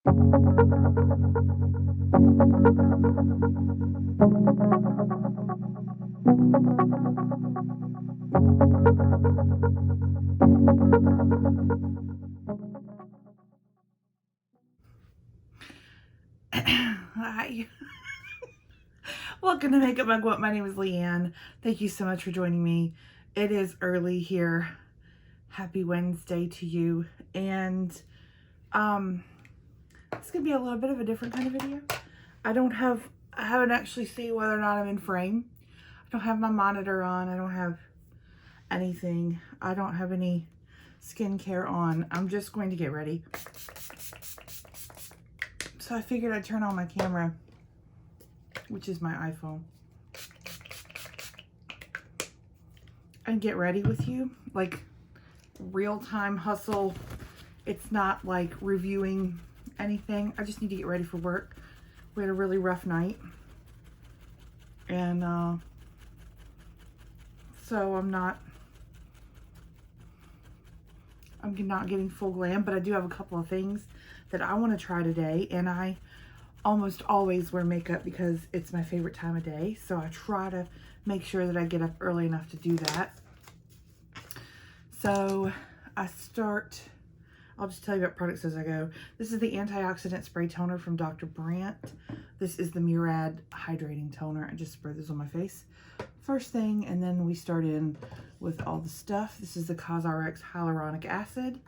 Hi. Welcome to Makeup Mugwump. My name is Leanne. Thank you so much for joining me. It is early here. Happy Wednesday to you. And it's gonna be a little bit of a different kind of video. I haven't actually seen whether or not I'm in frame. I don't have my monitor on. I don't have anything. I don't have any skincare on. I'm just going to get ready. So I figured I'd turn on my camera, which is my iPhone, and get ready with you, like real-time hustle. It's not like reviewing anything. I just need to get ready for work. We had a really rough night, and so I'm not getting full glam, but I do have a couple of things that I want to try today, and I almost always wear makeup because it's my favorite time of day, so I try to make sure that I get up early enough to do that. So I'll just tell you about products as I go. This is the Antioxidant Spray Toner from Dr. Brandt. This is the Murad Hydrating Toner. I just spray this on my face first thing, and then we start in with all the stuff. This is the CosRx Hyaluronic Acid.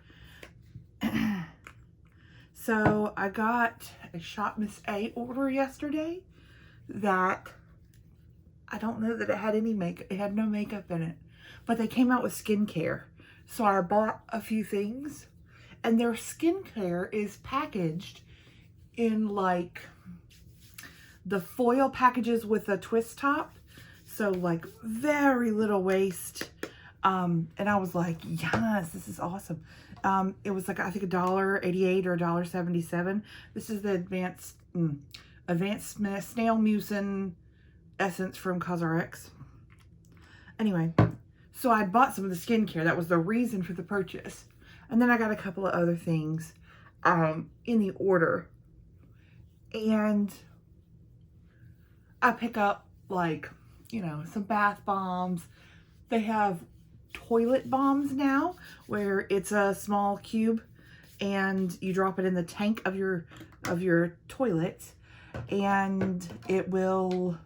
So I got a Shop Miss A order yesterday that I don't know that it had any makeup. It had no makeup in it, but they came out with skincare. So I bought a few things, and their skincare is packaged in like the foil packages with a twist top. So like very little waste. And I was like, yes, this is awesome. It was like, I think $1.88 or $1.77. This is the advanced snail mucin essence from CosRx. Anyway, so I bought some of the skincare. That was the reason for the purchase. And then I got a couple of other things in the order. And I pick up like, some bath bombs. They have toilet bombs now where it's a small cube and you drop it in the tank of your toilet, and it will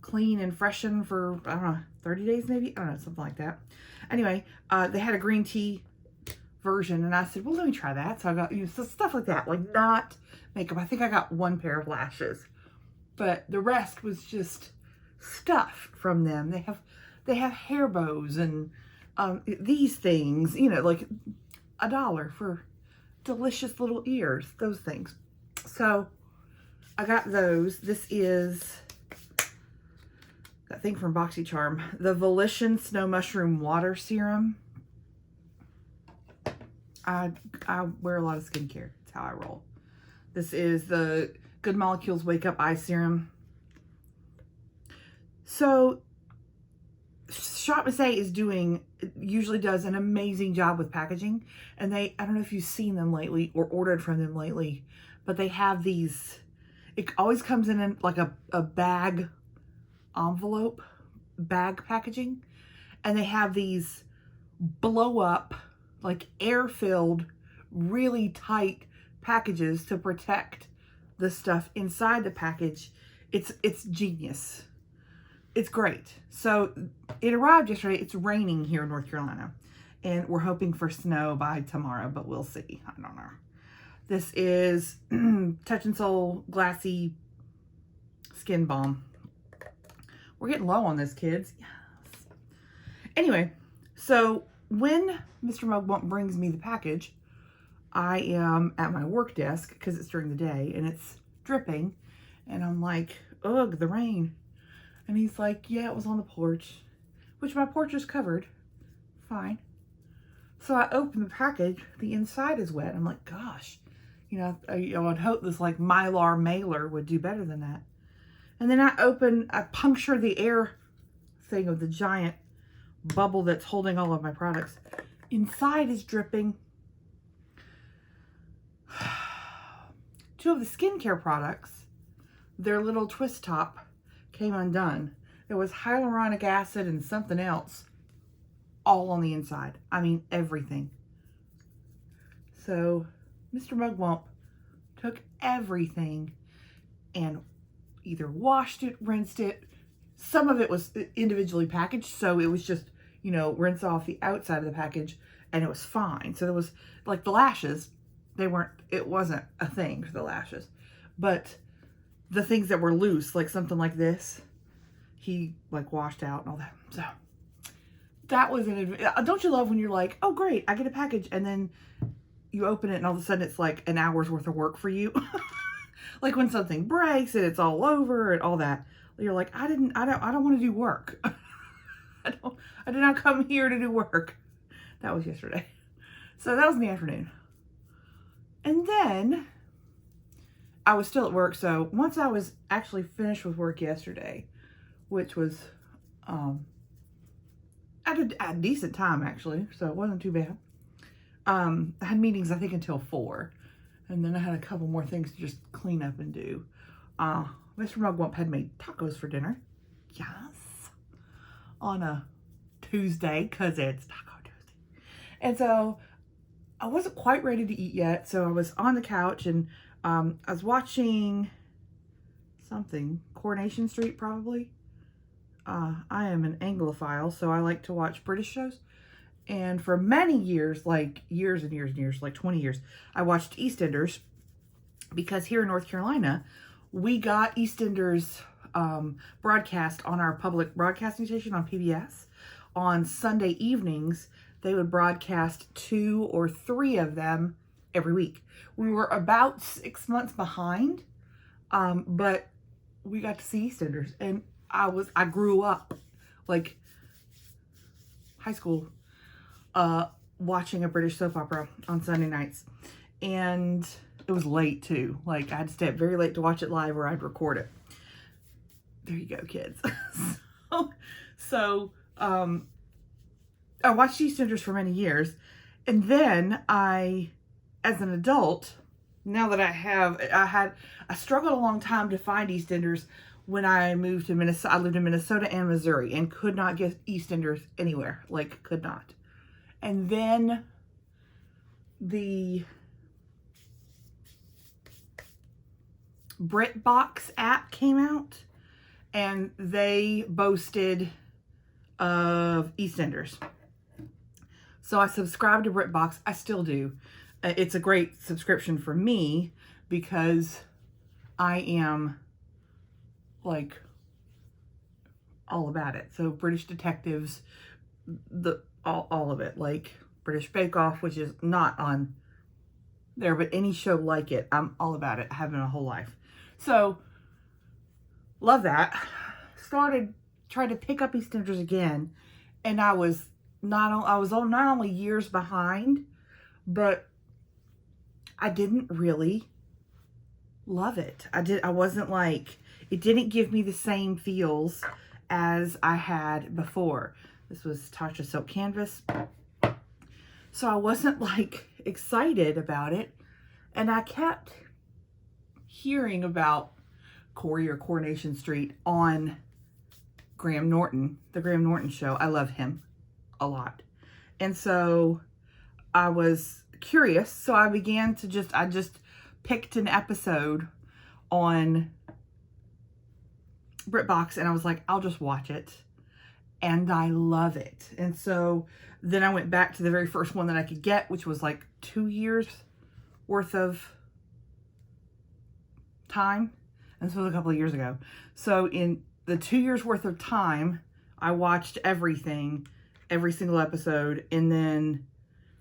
clean and freshen for, I don't know, 30 days maybe? I don't know, something like that. Anyway, they had a green tea version, and I said, well, let me try that. So I got so stuff like that, like not makeup. I think I got one pair of lashes, but the rest was just stuff from them. They have hair bows and these things, like $1 for delicious little ears, those things. So I got those. This is that thing from BoxyCharm, the Volition Snow Mushroom Water Serum. I wear a lot of skincare. That's how I roll. This is the Good Molecules Wake Up Eye Serum. So Shop Miss A usually does an amazing job with packaging, and I don't know if you've seen them lately or ordered from them lately, but they have these, it always comes in like a bag envelope, bag packaging, and they have these blow up, like air-filled, really tight packages to protect the stuff inside the package. It's genius. It's great. So it arrived yesterday. It's raining here in North Carolina, and we're hoping for snow by tomorrow, but we'll see. I don't know. This is Touch and Soul Glassy Skin Balm. We're getting low on this, kids. Yes. Anyway, so when Mr. Mugwump brings me the package, I am at my work desk because it's during the day and it's dripping, and I'm like, ugh, the rain. And he's like, yeah, it was on the porch, which my porch is covered. Fine. So I open the package. The inside is wet. I'm like, gosh, I would hope this like Mylar mailer would do better than that. And then I puncture the air thing of the giant bubble that's holding all of my products. Inside is dripping. two of the skincare products, their little twist top came undone. There was hyaluronic acid and something else all on the inside. I mean, everything. So Mr. Mugwump took everything and either washed it, rinsed it. Some of it was individually packaged, so it was just, you know, rinse off the outside of the package and it was fine. So there was, like the lashes, it wasn't a thing for the lashes. But the things that were loose, like something like this, he like washed out and all that. So that was don't you love when you're like, oh great, I get a package, and then you open it and all of a sudden it's like an hour's worth of work for you. Like when something breaks and it's all over and all that. You're like, I don't want to do work. I did not come here to do work. That was yesterday. So that was in the afternoon. And then I was still at work. So once I was actually finished with work yesterday, which was at a decent time actually, so it wasn't too bad. I had meetings I think until 4, and then I had a couple more things to just clean up and do. Mr. Mugwump had made tacos for dinner. Yes. On a Tuesday, because it's Taco Tuesday. And so I wasn't quite ready to eat yet, so I was on the couch and I was watching something, Coronation Street probably. I am an Anglophile, so I like to watch British shows. And for many years, like years and years and years, like 20 years, I watched EastEnders, because here in North Carolina, we got EastEnders broadcast on our public broadcasting station on PBS. On Sunday evenings, they would broadcast 2 or 3 of them every week. We were about 6 months behind, but we got to see EastEnders, and I grew up like high school watching a British soap opera on Sunday nights, and it was late too. Like I had to stay up very late to watch it live, or I'd record it. There you go, kids. So I watched EastEnders for many years, and then I, as an adult, now that I struggled a long time to find EastEnders when I moved to Minnesota. I lived in Minnesota and Missouri and could not get EastEnders anywhere, like could not. And then the BritBox app came out, and they boasted of EastEnders. So I subscribed to BritBox. I still do. It's a great subscription for me because I am like all about it. So British detectives, all of it, like British Bake Off, which is not on there, but any show like it, I'm all about it. I have been my whole life. So love that. Started trying to pick up EastEnders again, and I was not only years behind, but I didn't really love it. I wasn't like, it didn't give me the same feels as I had before. This was Tarte Silk Canvas. So I wasn't like excited about it. And I kept hearing about Coronation Street on Graham Norton, the Graham Norton show. I love him a lot. And so I was curious. So I began to I just picked an episode on BritBox, and I was like, I'll just watch it. And I love it. And so then I went back to the very first one that I could get, which was like 2 years worth of time. And this was a couple of years ago. So in the 2 years worth of time, I watched everything, every single episode. And then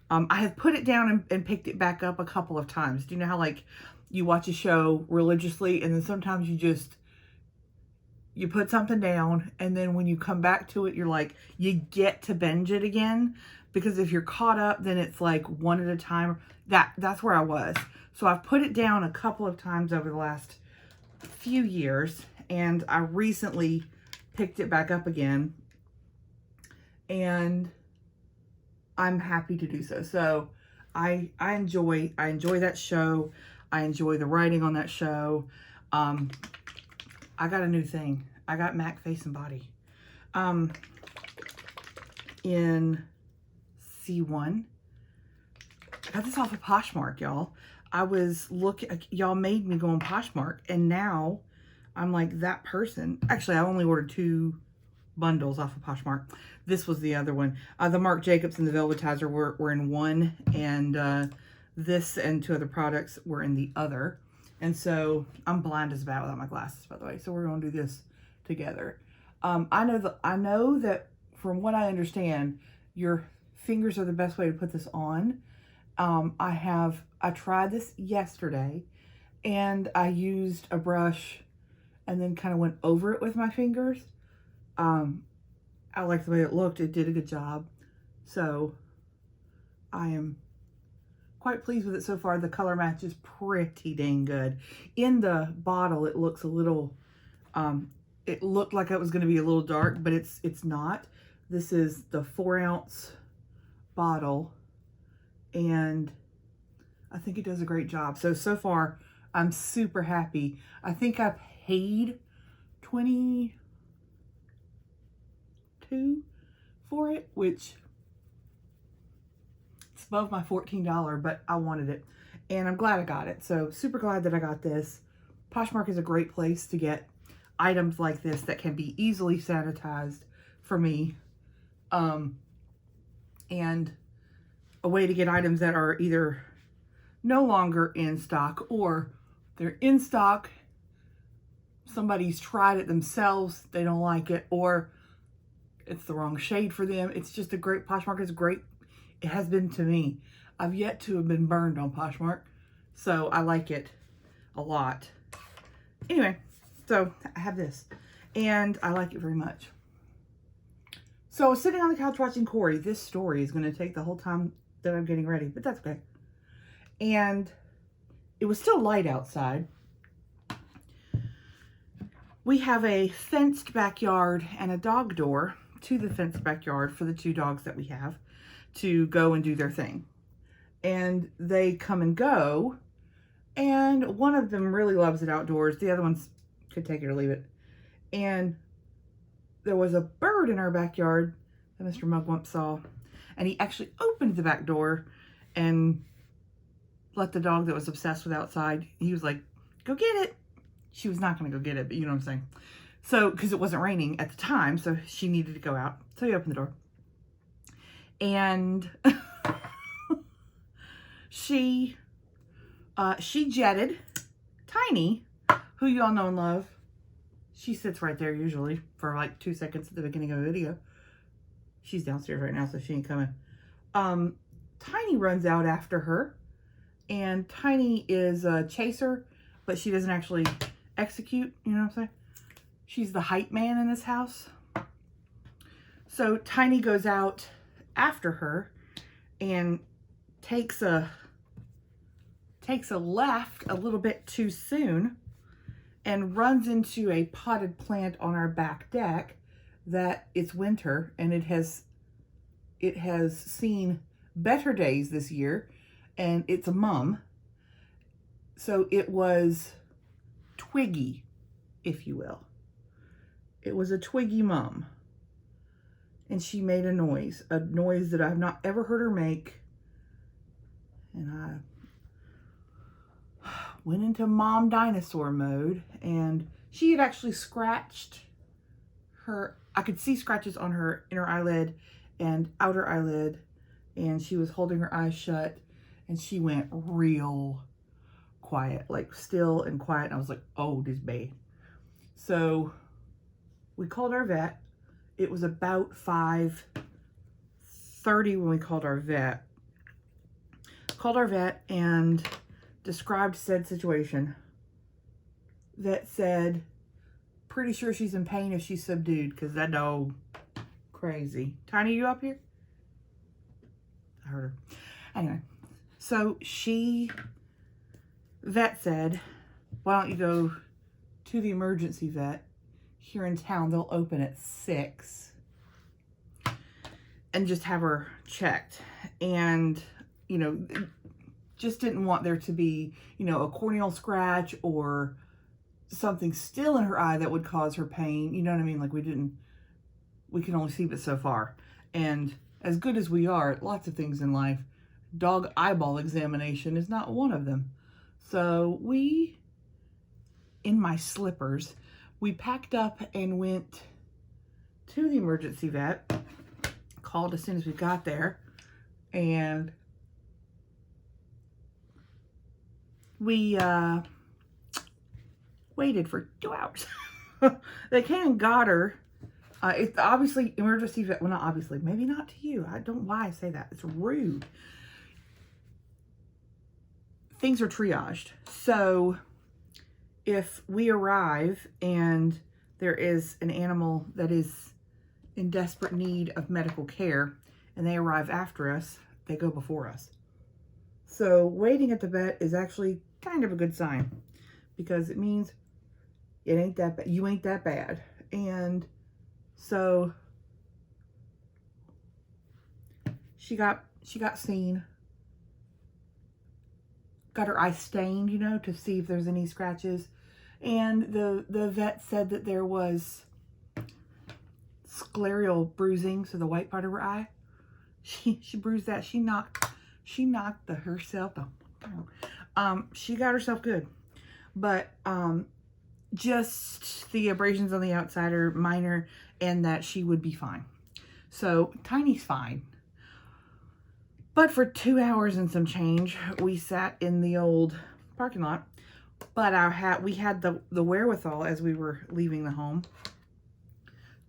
I have put it down and picked it back up a couple of times. Do you know how like you watch a show religiously and then sometimes you put something down, and then when you come back to it, you're like, you get to binge it again, because if you're caught up, then it's like one at a time. That's where I was. So I've put it down a couple of times over the last few years, and I recently picked it back up again, and I'm happy to do so. So I enjoy that show. I enjoy the writing on that show. I got a new thing. I got MAC Face and Body in C1. I got this off of Poshmark, y'all. I was looking, y'all made me go on Poshmark, and now I'm like that person. Actually, I only ordered 2 bundles off of Poshmark. This was the other one. The Marc Jacobs and the Velvetizer were in one, and this and 2 other products were in the other. And so I'm blind as a bat without my glasses, by the way. So we're going to do this together. I know that from what I understand, your fingers are the best way to put this on. I tried this yesterday, and I used a brush and then kind of went over it with my fingers. I like the way it looked. It did a good job. So I am quite pleased with it so far. The color match is pretty dang good. In the bottle, it looks a little, it looked like it was going to be a little dark, but it's not. This is the 4-ounce bottle, and I think it does a great job. So far, I'm super happy. I think I paid $22 for it, which it's above my $14, but I wanted it, and I'm glad I got it. So super glad that I got this. Poshmark is a great place to get items like this that can be easily sanitized for me, and a way to get items that are either no longer in stock, or they're in stock, somebody's tried it themselves, they don't like it, or it's the wrong shade for them. It's just a great, Poshmark is great. It has been to me. I've yet to have been burned on Poshmark, so I like it a lot. Anyway, so I have this, and I like it very much. So I was sitting on the couch watching Corey. This story is going to take the whole time that I'm getting ready, but that's okay. And it was still light outside. We have a fenced backyard and a dog door to the fenced backyard for the 2 dogs that we have to go and do their thing. And they come and go, and one of them really loves it outdoors. The other ones could take it or leave it. And there was a bird in our backyard that Mr. Mugwump saw, and he actually opened the back door and let the dog that was obsessed with outside, he was like, go get it. She was not going to go get it, but you know what I'm saying. So, because it wasn't raining at the time, so she needed to go out. So he opened the door. And she jetted Tiny, who you all know and love. She sits right there usually for like 2 seconds at the beginning of a video. She's downstairs right now, so she ain't coming. Tiny runs out after her, and Tiny is a chaser, but she doesn't actually execute, you know what I'm saying? She's the hype man in this house. So Tiny goes out after her and takes a left a little bit too soon and runs into a potted plant on our back deck that it's winter, and it has seen better days this year, and it's a mum. So it was twiggy, if you will. It was a twiggy mum. And she made a noise that I've not ever heard her make. And I went into mom dinosaur mode, and she had actually scratched her. I could see scratches on her inner eyelid and outer eyelid, and she was holding her eyes shut, and she went real quiet, like still and quiet. And I was like, oh, this babe. So we called our vet. It was about 5:30 when we called our vet. Called our vet and described said situation. Vet said, pretty sure she's in pain if she's subdued, because that dog crazy. Tiny, you up here? I heard her. Anyway, so vet said, why don't you go to the emergency vet here in town? They'll open at 6 and just have her checked. And, you know, just didn't want there to be, you know, a corneal scratch or something still in her eye that would cause her pain. You know what I mean? Like we can only see but so far. And as good as we are at lots of things in life, dog eyeball examination is not one of them. So we, in my slippers, we packed up and went to the emergency vet, called as soon as we got there, and we waited for 2 hours. They came and got her. It's obviously emergency vet. Well, not obviously. Maybe not to you. I don't know why I say that. It's rude. Things are triaged. So if we arrive and there is an animal that is in desperate need of medical care and they arrive after us, they go before us. So waiting at the vet is actually kind of a good sign because it means it ain't that bad. You ain't that bad. And so she got seen, got her eye stained, you know, to see if there's any scratches. And the vet said that there was scleral bruising, so the white part of her eye. She bruised that. She knocked herself down. She got herself good. But just the abrasions on the outside are minor and that she would be fine. So Tiny's fine. But for 2 hours and some change, we sat in the old parking lot. But we had the wherewithal as we were leaving the home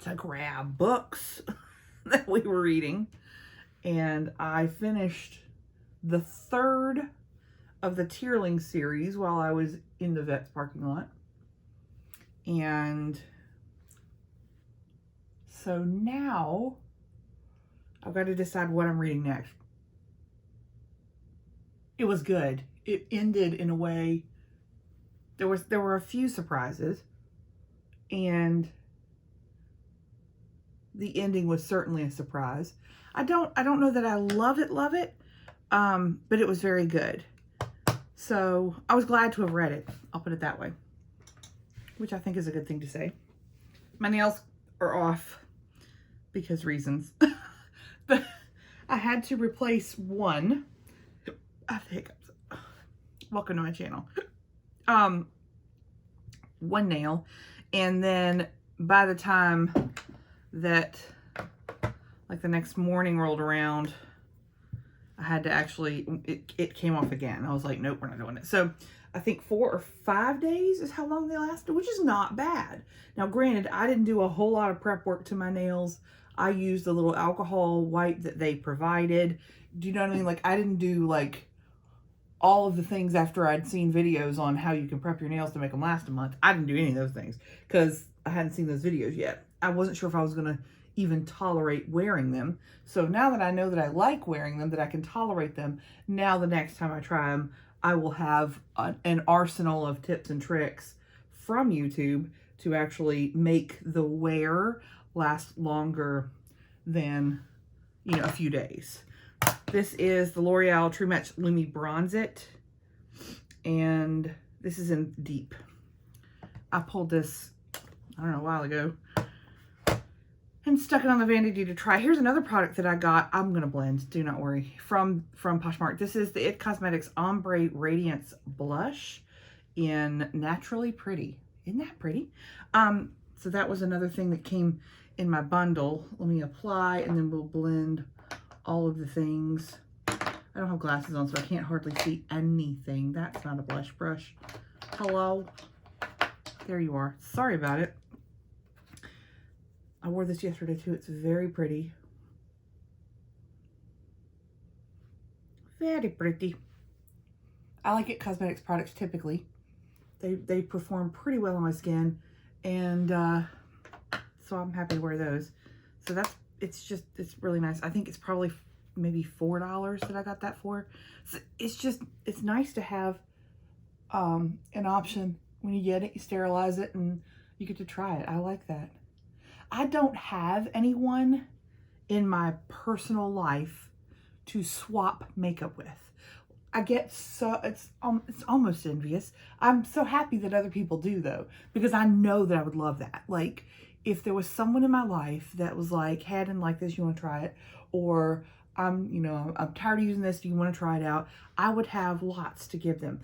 to grab books that we were reading. And I finished the 3rd of the Tierling series while I was in the vet's parking lot. And so now I've got to decide what I'm reading next. It was good. It ended in a way. There were a few surprises, and the ending was certainly a surprise. I don't know that I love it, but it was very good. So I was glad to have read it. I'll put it that way, which I think is a good thing to say. My nails are off because reasons. But I had to replace one. I have the hiccups. Welcome to my channel. One nail, and then by the time that like the next morning rolled around, I had to actually, it came off again. I was like, nope, we're not doing it. So I think 4 or 5 days is how long they lasted, which is not bad. Now, granted, I didn't do a whole lot of prep work to my nails. I used the little alcohol wipe that they provided. Do you know what I mean? Like, I didn't do like all of the things after I'd seen videos on how you can prep your nails to make them last a month. I didn't do any of those things because I hadn't seen those videos yet. I wasn't sure if I was going to even tolerate wearing them. So now that I know that I like wearing them, that I can tolerate them, now the next time I try them, I will have an arsenal of tips and tricks from YouTube to actually make the wear last longer than, you know, a few days. This is the L'Oreal True Match Lumi Bronze It, and this is in Deep. I pulled this, I don't know, a while ago, and stuck it on the vanity to try. Here's another product that I got. I'm gonna blend, do not worry. From Poshmark. This is the IT Cosmetics Ombre Radiance Blush in Naturally Pretty. Isn't that pretty? So that was another thing that came in my bundle. Let me apply, and then we'll blend all of the things. I don't have glasses on, so I can't hardly see anything. That's not a blush brush. Hello? There you are. Sorry about it. I wore this yesterday too. It's very pretty. Very pretty. I like IT Cosmetics products typically. They perform pretty well on my skin, and so I'm happy to wear those. So it's really nice. I think it's probably maybe $4 that I got that for. So it's nice to have an option when you get it. You sterilize it and you get to try it. I like that. I don't have anyone in my personal life to swap makeup with. I get so, it's almost envious. I'm so happy that other people do though, because I know that I would love that. Like if there was someone in my life that was like, hadn't like this, you want to try it? Or I'm tired of using this, do you want to try it out? I would have lots to give them,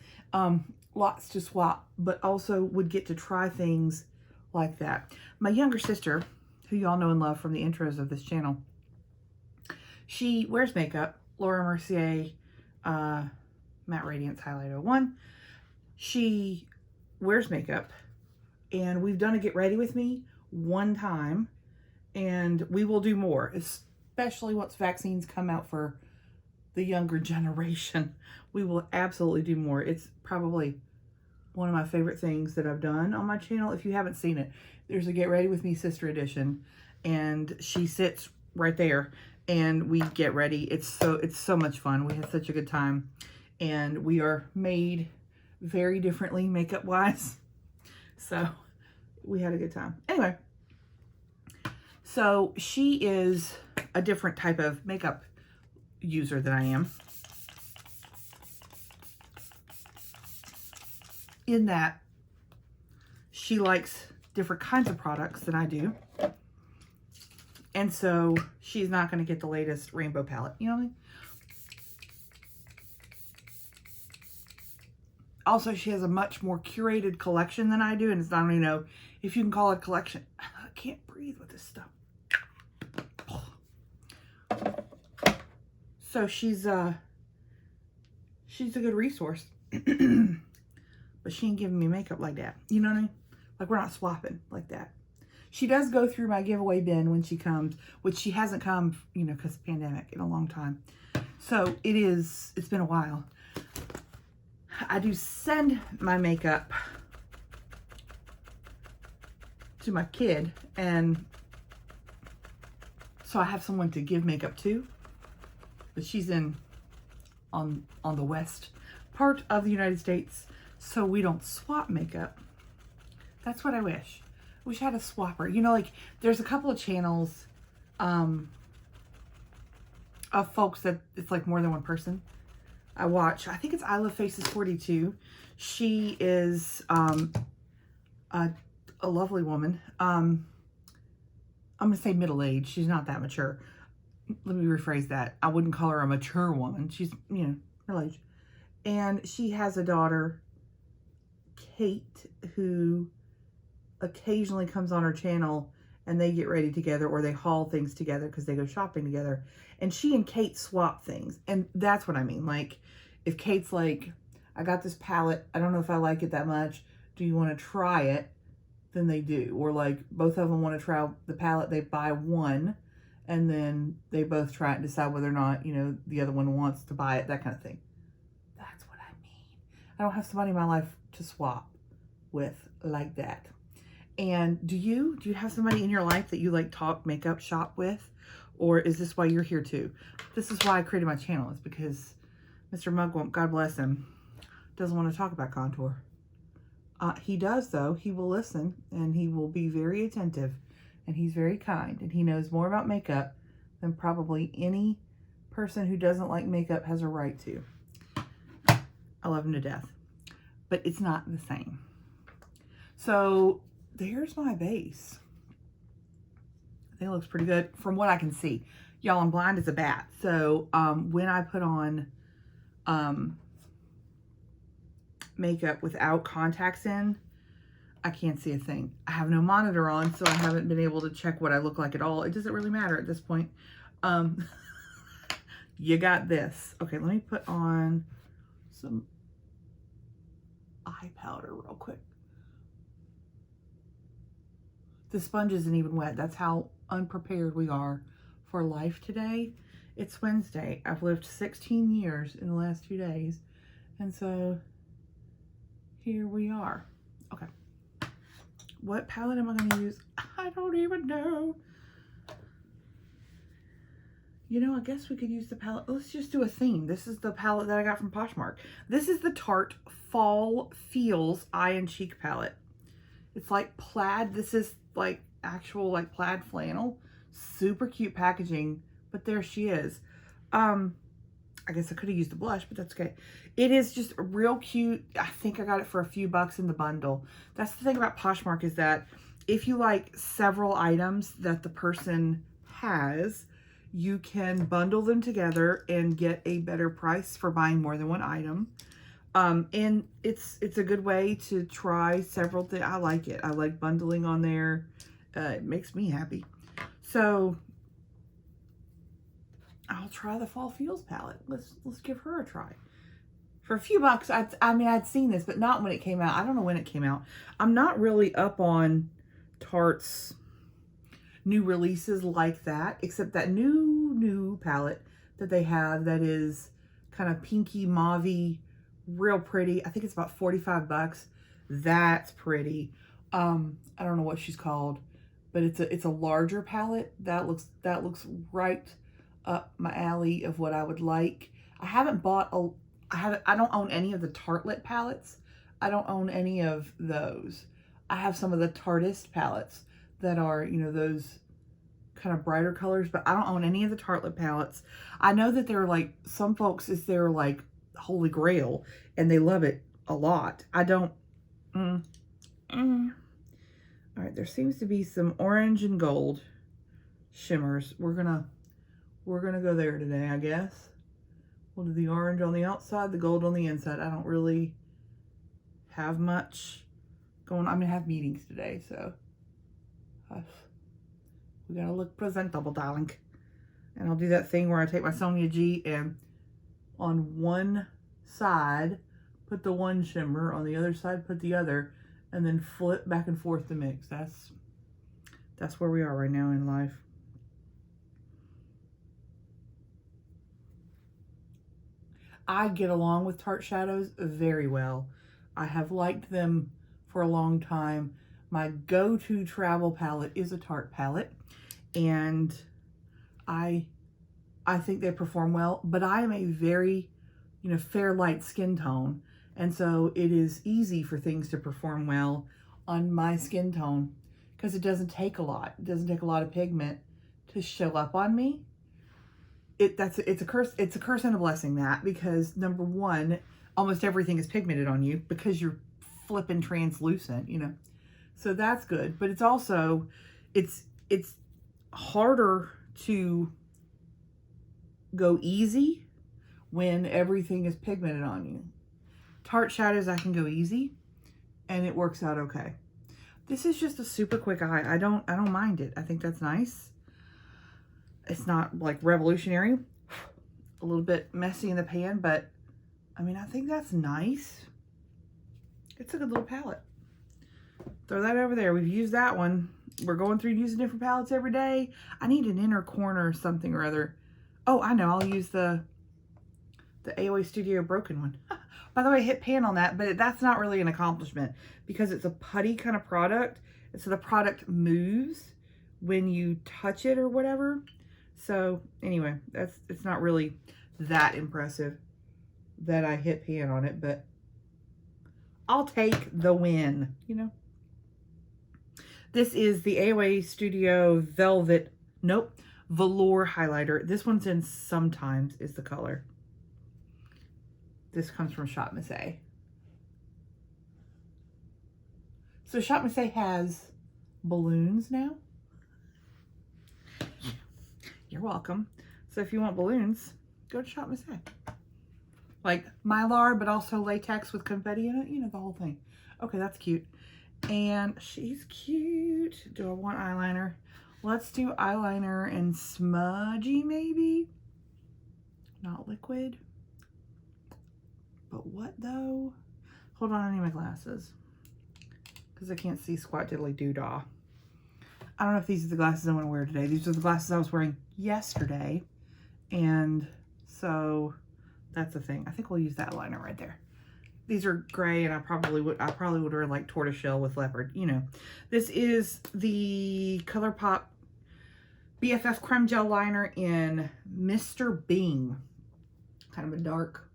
lots to swap, but also would get to try things like that. My younger sister, who y'all know and love from the intros of this channel, she wears makeup, Laura Mercier, Matte Radiance Highlight 01. She wears makeup, and we've done a get ready with me one time, and we will do more, especially once vaccines come out for the younger generation. We will absolutely do more. It's probably one of my favorite things that I've done on my channel. If you haven't seen it, there's a Get Ready With Me sister edition, and she sits right there and we get ready. It's so much fun. We have such a good time, and we are made very differently makeup wise. So we had a good time. Anyway, so she is a different type of makeup user than I am, in that she likes different kinds of products than I do. And so she's not going to get the latest rainbow palette. You know what I mean? Also, she has a much more curated collection than I do. And it's not, if you can call it a collection. I can't breathe with this stuff. So she's a good resource. But she ain't giving me makeup like that. You know what I mean? Like, we're not swapping like that. She does go through my giveaway bin when she comes, which she hasn't come, because of the pandemic, in a long time. So it's been a while. I do send my makeup to my kid, and so I have someone to give makeup to. But she's on the west part of the United States, so we don't swap makeup. That's what I wish. I wish I had a swapper. Like there's a couple of channels of folks that it's like more than one person. I watch, I think it's I Love Faces 42. She is a lovely woman. I'm gonna say middle-aged. She's not that mature. Let me rephrase that. I wouldn't call her a mature woman. She's, middle-aged. And she has a daughter, Kate, who occasionally comes on her channel, and they get ready together, or they haul things together because they go shopping together. And she and Kate swap things. And that's what I mean. Like, if Kate's like, I got this palette, I don't know if I like it that much, do you want to try it? Then they do. Or like, both of them want to try the palette, they buy one, and then they both try it and decide whether or not, the other one wants to buy it, that kind of thing. That's what I mean. I don't have somebody in my life to swap with like that. And do you have somebody in your life that you like talk makeup shop with? Or is this why you're here too? This is why I created my channel, is because Mr. Mugwump, God bless him, doesn't want to talk about contour. He does though. He will listen, and he will be very attentive, and he's very kind, and he knows more about makeup than probably any person who doesn't like makeup has a right to. I love him to death, but it's not the same. So there's my base. I think it looks pretty good from what I can see. Y'all, I'm blind as a bat. So when I put on makeup without contacts in, I can't see a thing. I have no monitor on, so I haven't been able to check what I look like at all. It doesn't really matter at this point. You got this. Okay, let me put on some eye powder real quick. The sponge isn't even wet. That's how unprepared we are for life today. It's Wednesday. I've lived 16 years in the last 2 days. And so here we are. Okay. What palette am I going to use? I don't even know. I guess we could use the palette. Let's just do a theme. This is the palette that I got from Poshmark. This is the Tarte Fall Feels Eye and Cheek palette. It's like plaid. This is like actual like plaid flannel. Super cute packaging, but there she is. I I guess I could have used the blush, but that's okay. It is just real cute. I think I got it for a few bucks in the bundle. That's the thing about Poshmark, is that if you like several items that the person has, you can bundle them together and get a better price for buying more than one item. And it's a good way to try several things. I like it. I like bundling on there. It makes me happy. So I'll try the Fall Feels palette. Let's give her a try. For a few bucks, I mean, I'd seen this, but not when it came out. I don't know when it came out. I'm not really up on Tarte's new releases like that, except that new palette that they have that is kind of pinky mauvey, real pretty. I think it's about 45 bucks. That's pretty. I don't know what she's called, but it's a larger palette. That looks right up my alley of what I would like. I haven't bought I don't own any of the Tarte lip palettes. I don't own any of those. I have some of the Tartist palettes that are, you know, those kind of brighter colors, but I don't own any of the Tarte lip palettes. I know that they're like, some folks, is their like holy grail and they love it a lot. I don't. All right, there seems to be some orange and gold shimmers. We're gonna go there today, I guess. We'll do the orange on the outside, the gold on the inside. I don't really have much going on. I'm gonna have meetings today, so we gotta look presentable, darling. And I'll do that thing where I take my Sonia G and on one side put the one shimmer, on the other side put the other, and then flip back and forth to mix. That's where we are right now in life. I get along with Tarte shadows very well. I have liked them for a long time. My go-to travel palette is a Tarte palette, and I think they perform well, but I am a very, you know, fair light skin tone, and so it is easy for things to perform well on my skin tone because it doesn't take a lot. It doesn't take a lot of pigment to show up on me. It's a curse and a blessing, that, because number one, almost everything is pigmented on you because you're flipping translucent, you know. So that's good, but it's also it's harder to go easy when everything is pigmented on you. Tarte shadows, I can go easy and it works out okay. This is just a super quick eye. I don't mind it. I think that's nice. It's not like revolutionary, a little bit messy in the pan, but I mean, I think that's nice. It's a good little palette. Throw that over there. We've used that one. We're going through using different palettes every day. I need an inner corner or something or other. Oh, I know. I'll use the AOA Studio Broken one. By the way, I hit pan on that, but that's not really an accomplishment because it's a putty kind of product. And so the product moves when you touch it or whatever. So anyway, it's not really that impressive that I hit pan on it, but I'll take the win, you know. This is the AOA Studio Velvet, Velour highlighter. This one's in Sometimes is the color. This comes from Shop Miss A. So Shop Miss A has balloons now. You're welcome. So if you want balloons, go to Shop Miss A. Like Mylar, but also latex with confetti in it. You know, the whole thing. Okay, that's cute. And she's cute. Do I want eyeliner? Let's do eyeliner and smudgy, maybe. Not liquid. But what, though? Hold on, I need my glasses. Because I can't see squat diddly doo-dah. I don't know if these are the glasses I want to wear today. These are the glasses I was wearing yesterday. And so that's the thing. I think we'll use that liner right there. These are gray, and I probably would wear like tortoiseshell with leopard, you know. This is the ColourPop Bff Creme Gel Liner in Mr. Bean. Kind of a dark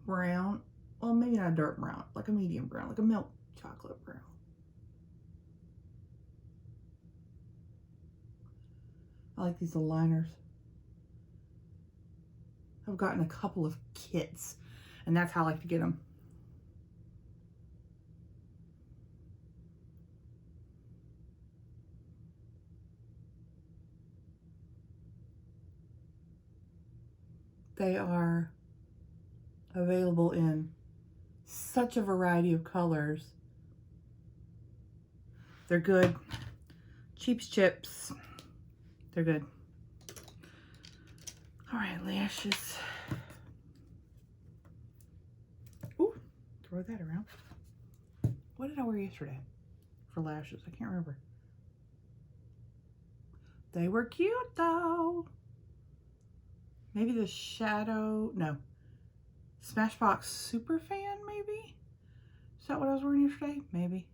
brown. Well, maybe not a dark brown, like a medium brown, like a milk chocolate brown. I like these little liners. I've gotten a couple of kits, and that's how I like to get them. They are available in such a variety of colors. They're good. Cheap's chips. They're good. All right, lashes. Ooh, throw that around. What did I wear yesterday for lashes? I can't remember. They were cute though. Maybe the shadow, no. Smashbox Superfan, maybe? Is that what I was wearing yesterday? Maybe.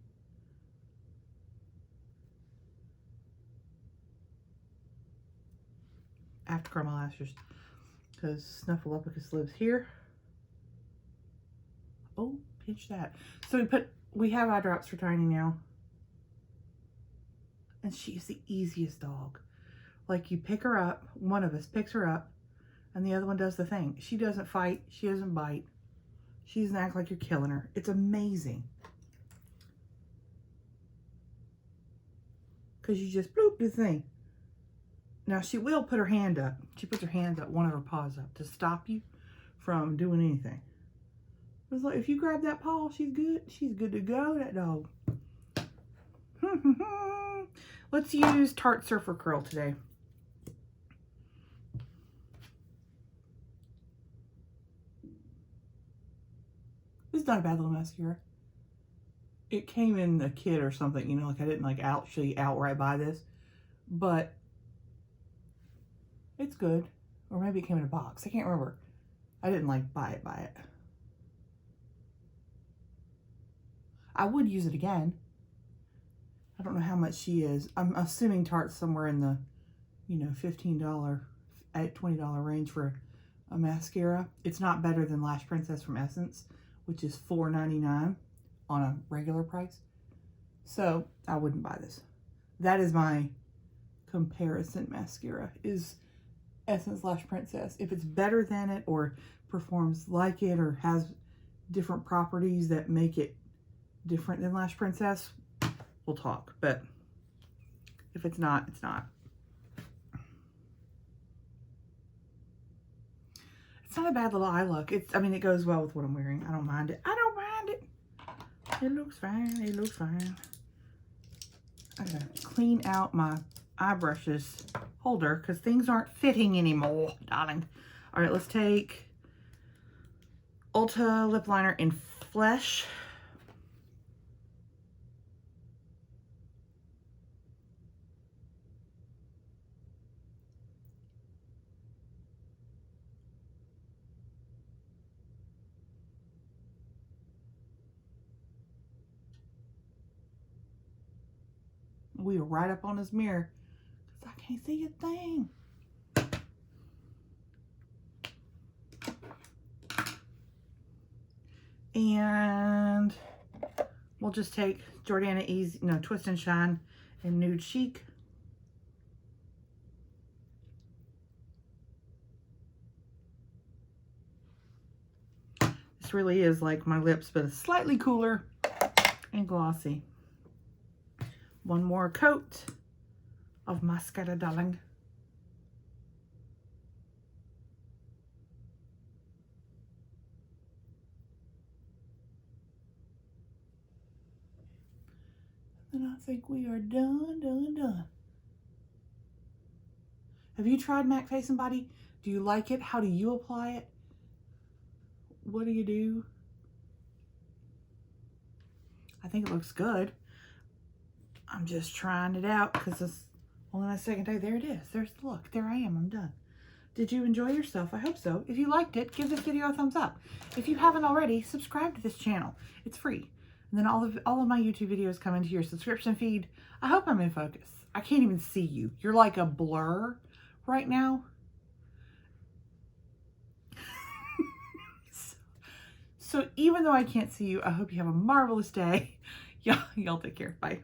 I have to curl my lashes because Snuffleupagus lives here. Oh, pinch that. So we have eye drops for Tiny now. And she's the easiest dog. Like, you pick her up, one of us picks her up, and the other one does the thing. She doesn't fight, she doesn't bite. She doesn't act like you're killing her. It's amazing. Because you just bloop the thing. Now, she will put her hand up. She puts her hands up, one of her paws up, to stop you from doing anything. It's like, if you grab that paw, she's good. She's good to go, that dog. Let's use Tarte Surfer Curl today. It's not a bad little mascara. It came in a kit or something, you know, like I didn't like actually outright buy this, but it's good. Or maybe it came in a box. I can't remember. I didn't like buy it. I would use it again. I don't know how much she is. I'm assuming Tarte's somewhere in the, you know, $15, $20 range for a mascara. It's not better than Lash Princess from Essence, which is $4.99 on a regular price. So I wouldn't buy this. That is my comparison mascara, is Essence Lash Princess. If it's better than it or performs like it or has different properties that make it different than Lash Princess, we'll talk. But if it's not, it's not. It's not a bad little eye look. I mean, it goes well with what I'm wearing. I don't mind it. I don't mind it. It looks fine. It looks fine. I gotta clean out my eye brushes holder because things aren't fitting anymore, darling. All right, let's take Ulta Lip Liner in Flesh. We are right up on his mirror because I can't see a thing. And we'll just take Jordana Easy, no, Twist and Shine in Nude Chic. This really is like my lips, but it's slightly cooler and glossy. One more coat of mascara, darling. And I think we are done. Have you tried MAC Face and Body? Do you like it? How do you apply it? What do you do? I think it looks good. I'm just trying it out because it's only my second day. There it is. Look, there I am. I'm done. Did you enjoy yourself? I hope so. If you liked it, give this video a thumbs up. If you haven't already, subscribe to this channel. It's free. And then all of my YouTube videos come into your subscription feed. I hope I'm in focus. I can't even see you. You're like a blur right now. So even though I can't see you, I hope you have a marvelous day. Y'all take care. Bye.